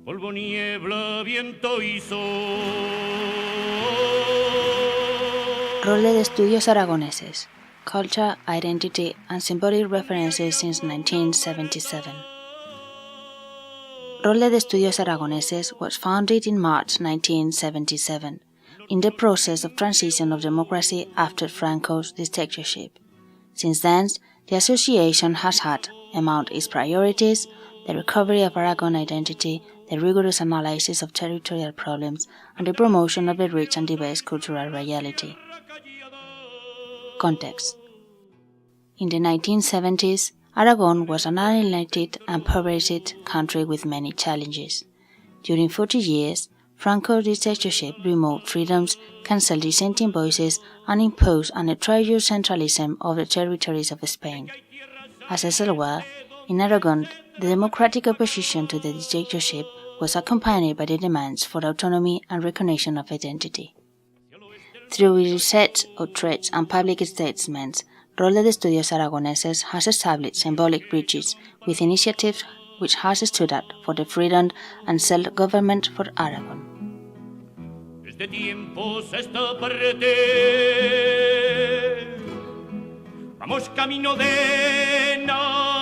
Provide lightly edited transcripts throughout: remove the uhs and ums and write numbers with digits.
polvo, niebla, viento y sol. Rolde de Estudios Aragoneses, Culture, Identity and Symbolic References since 1977. Rolde de Estudios Aragoneses was founded in March 1977, in the process of transition of democracy after Franco's dictatorship. Since then, the association has had among its priorities the recovery of Aragon identity, the rigorous analysis of territorial problems, and the promotion of a rich and diverse cultural reality. Context. In the 1970s, Aragon was an unelected and impoverished country with many challenges. During 40 years, Franco's dictatorship removed freedoms, cancelled dissenting voices, and imposed an outrageous centralism of the territories of Spain. As elsewhere, in Aragon, the democratic opposition to the dictatorship was accompanied by the demands for autonomy and recognition of identity. Through its research, outreach, and public statements, Rolde de Estudios Aragoneses has established symbolic bridges with initiatives which has stood up for the freedom and self-government for Aragon. Desde tiempos a esta parte, vamos camino de nada.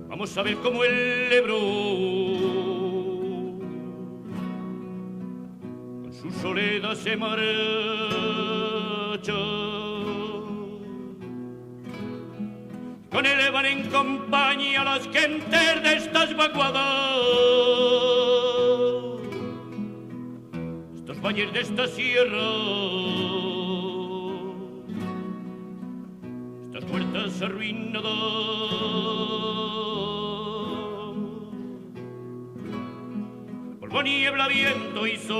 Vamos a ver cómo el Ebro con su soledad se marcha. Con él van en compañía las gentes de estas vaguadas, estos valles de esta sierra, estas puertas arruinadas. Polvo, niebla, viento y sol,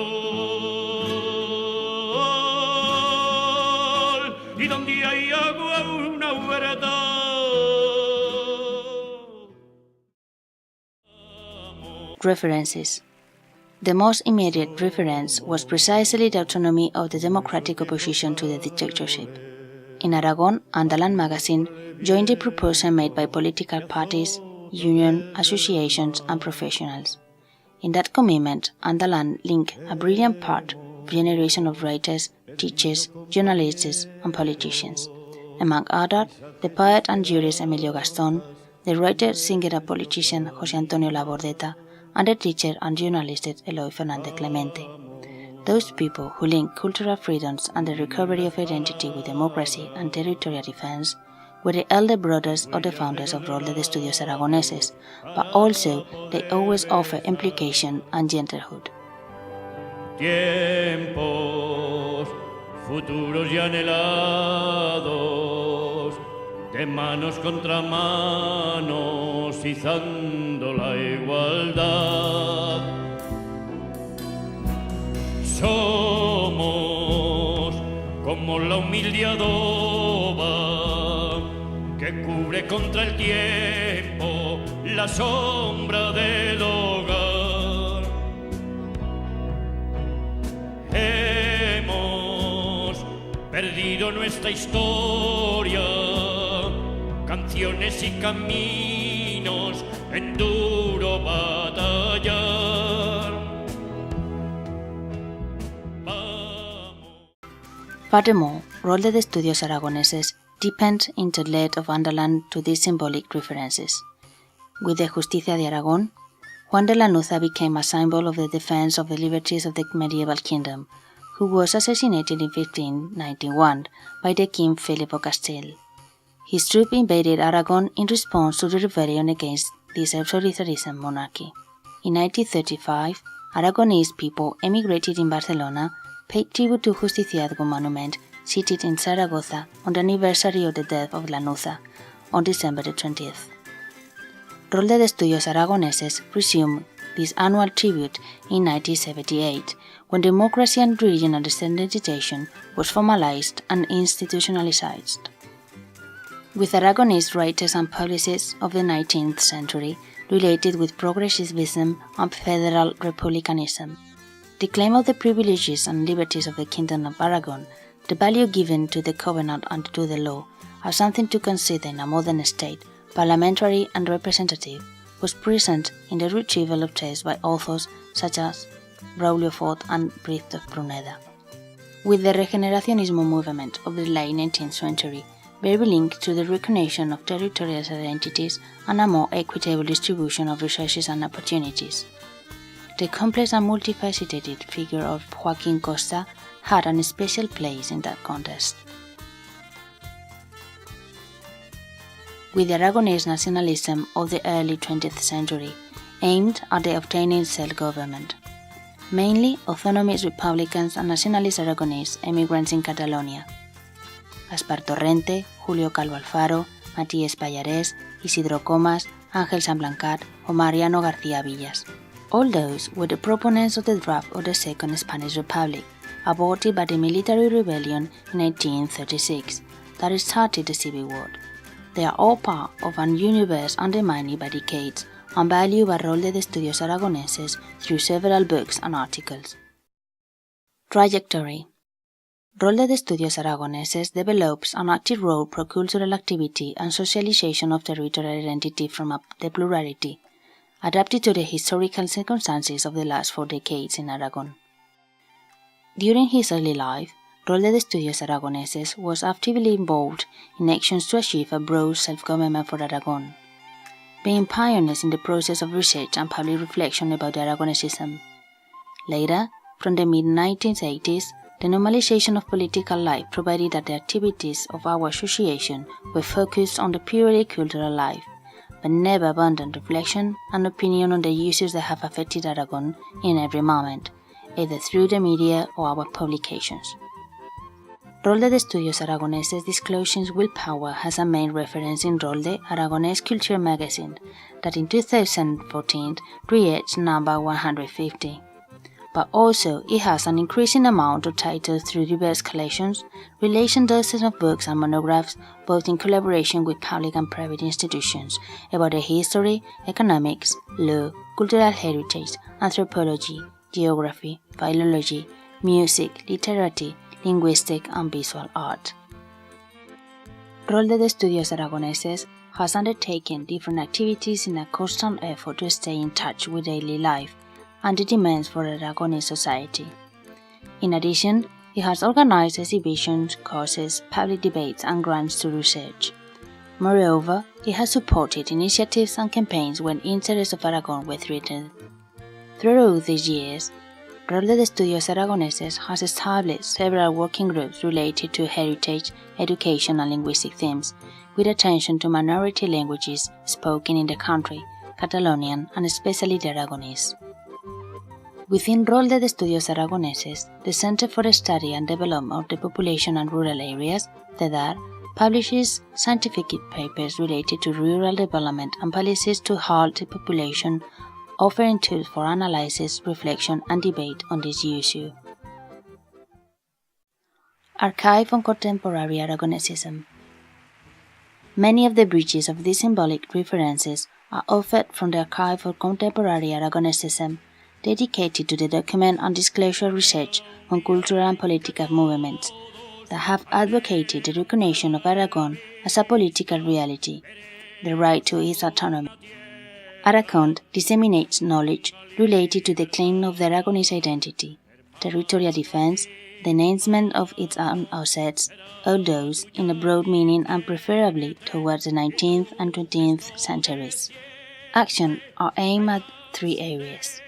y donde hay agua una huerta. References. The most immediate reference was precisely the autonomy of the democratic opposition to the dictatorship. In Aragon, Andalan magazine joined the proposal made by political parties, union, associations, and professionals. In that commitment, Andalan linked a brilliant part of a generation of writers, teachers, journalists, and politicians. Among others, the poet and jurist Emilio Gastón, the writer, singer, and politician José Antonio Labordeta, and the teacher and journalist Eloy Fernández Clemente. Those people who link cultural freedoms and the recovery of identity with democracy and territorial defense were the elder brothers of the founders of Rolde de Estudios Aragoneses, but also they always offer implication and gentlehood. Tiempos futuros y anhelados, de manos contra manos, izando la igualdad. Somos como la humilde adoba que cubre contra el tiempo la sombra del hogar. Hemos perdido nuestra historia, canciones y caminos en duro batallar. Furthermore, Rolde de Estudios Aragoneses deepened into the lead of Andalan to these symbolic references. With the Justicia de Aragón, Juan de Lanuza became a symbol of the defense of the liberties of the medieval kingdom, who was assassinated in 1591 by the King Philip of Castile. His troops invaded Aragon in response to the rebellion against this authoritarian monarchy. In 1935, Aragonese people emigrated in Barcelona, paid tribute to Justiciazgo monument seated in Zaragoza on the anniversary of the death of Lanuza on December 20th. Rolde de Estudios Aragoneses resumed this annual tribute in 1978, when democracy and regional standardization was formalized and institutionalized. With Aragonese writers and publicists of the 19th century related with progressivism and federal republicanism. The claim of the privileges and liberties of the Kingdom of Aragon, the value given to the covenant and to the law, are something to consider in a modern state parliamentary and representative, was present in the retrieval of texts by authors such as Braulio Fort and Britt of Pruneda. With the Regeneracionismo movement of the late 19th century, very linked to the recognition of territorial identities and a more equitable distribution of resources and opportunities. The complex and multifaceted figure of Joaquín Costa had a special place in that context. With the Aragonese nationalism of the early 20th century, aimed at the obtaining self-government, mainly autonomist Republicans and nationalist Aragonese emigrants in Catalonia, Gaspar Torrente, Julio Calvo Alfaro, Matías Pallarés, Isidro Comas, Ángel Sanblancat, or Mariano García Villas. All those were the proponents of the draft of the Second Spanish Republic, aborted by the military rebellion in 1836 that started the Civil War. They are all part of an universe undermined by decades and valued by Rolde de Estudios Aragoneses through several books and articles. Trajectory. Rolde de Estudios Aragoneses develops an active role for cultural activity and socialization of territorial identity from the plurality, adapted to the historical circumstances of the last 4 decades in Aragon. During his early life, Rolde de Estudios Aragoneses was actively involved in actions to achieve a broad self-government for Aragon, being pioneers in the process of research and public reflection about Aragonesism. Later, from the mid-1980s, the normalization of political life provided that the activities of our association were focused on the purely cultural life, but never abandoned reflection and opinion on the issues that have affected Aragon in every moment, either through the media or our publications. Rolde de Estudios Aragoneses discloses willpower has a main reference in Rolde Aragonés Culture magazine that in 2014 reached number 150. But also it has an increasing amount of titles through diverse collections, releasing dozens of books and monographs, both in collaboration with public and private institutions, about the history, economics, law, cultural heritage, anthropology, geography, philology, music, literature, linguistic and visual art. Rolde de Estudios Aragoneses has undertaken different activities in a constant effort to stay in touch with daily life and the demands for Aragonese society. In addition, it has organized exhibitions, courses, public debates and grants to research. Moreover, it has supported initiatives and campaigns when interests of Aragon were threatened. Throughout these years, Rolde de Estudios Aragoneses has established several working groups related to heritage, education and linguistic themes, with attention to minority languages spoken in the country, Catalonian and especially the Aragonese. Within Rolde de Estudios Aragoneses, the Center for the Study and Development of the Population and Rural Areas, CEDAR, publishes scientific papers related to rural development and policies to halt the population, offering tools for analysis, reflection and debate on this issue. Archive on Contemporary Aragonesism. Many of the bridges of these symbolic references are offered from the Archive of Contemporary Aragonesism, dedicated to the document and disclosure research on cultural and political movements that have advocated the recognition of Aragon as a political reality, the right to its autonomy. Aragon disseminates knowledge related to the claim of the Aragonese identity, territorial defense, the enhancement of its own assets, all those in a broad meaning and preferably towards the 19th and 20th centuries. Actions are aimed at 3 areas.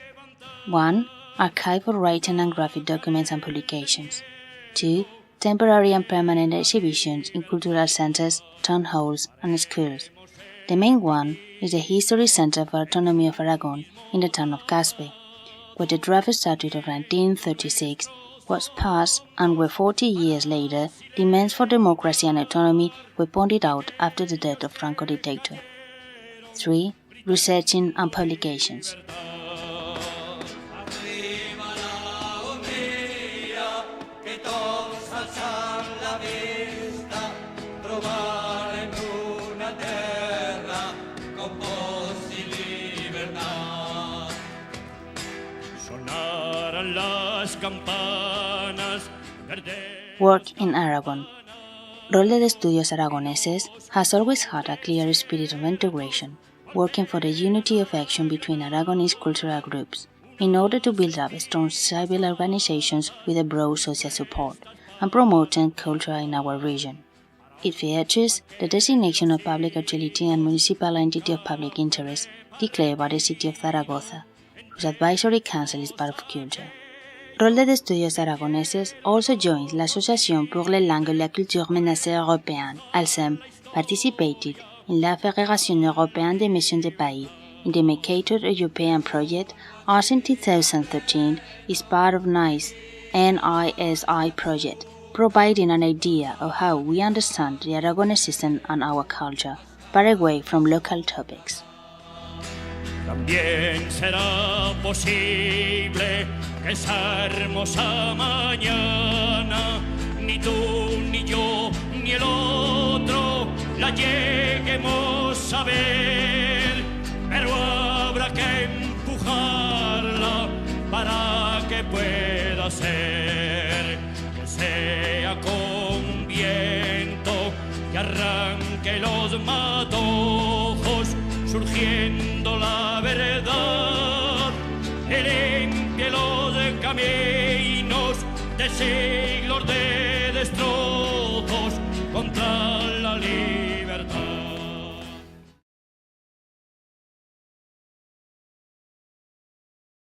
1. Archival writing and graphic documents and publications. 2. Temporary and permanent exhibitions in cultural centers, town halls, and schools. The main one is the History Center for Autonomy of Aragon in the town of Caspe, where the draft statute of 1936 was passed and where 40 years later demands for democracy and autonomy were pointed out after the death of Franco dictator. 3. Researching and publications. Work in Aragon. Rolde de Estudios Aragoneses has always had a clear spirit of integration, working for the unity of action between Aragonese cultural groups, in order to build up strong civil organizations with a broad social support, and promoting culture in our region. It features the designation of public utility and municipal entity of public interest declared by the city of Zaragoza, whose advisory council is part of culture. Rolde de Estudios Aragoneses also joins l'Association pour les langues et la culture menacée européenne, ALSEM, participated in la Fédération européenne des missions de pays in the Mercator European project, as in 2013 is part of NISI project, providing an idea of how we understand the Aragonese system and our culture, far away from local topics. También será posible que esa hermosa mañana ni tú, ni yo, ni el otro la lleguemos a ver, pero habrá que empujarla para que pueda ser, que sea con viento que arranque los matojos, surgiendo la verdad, que limpie los caminos de siglo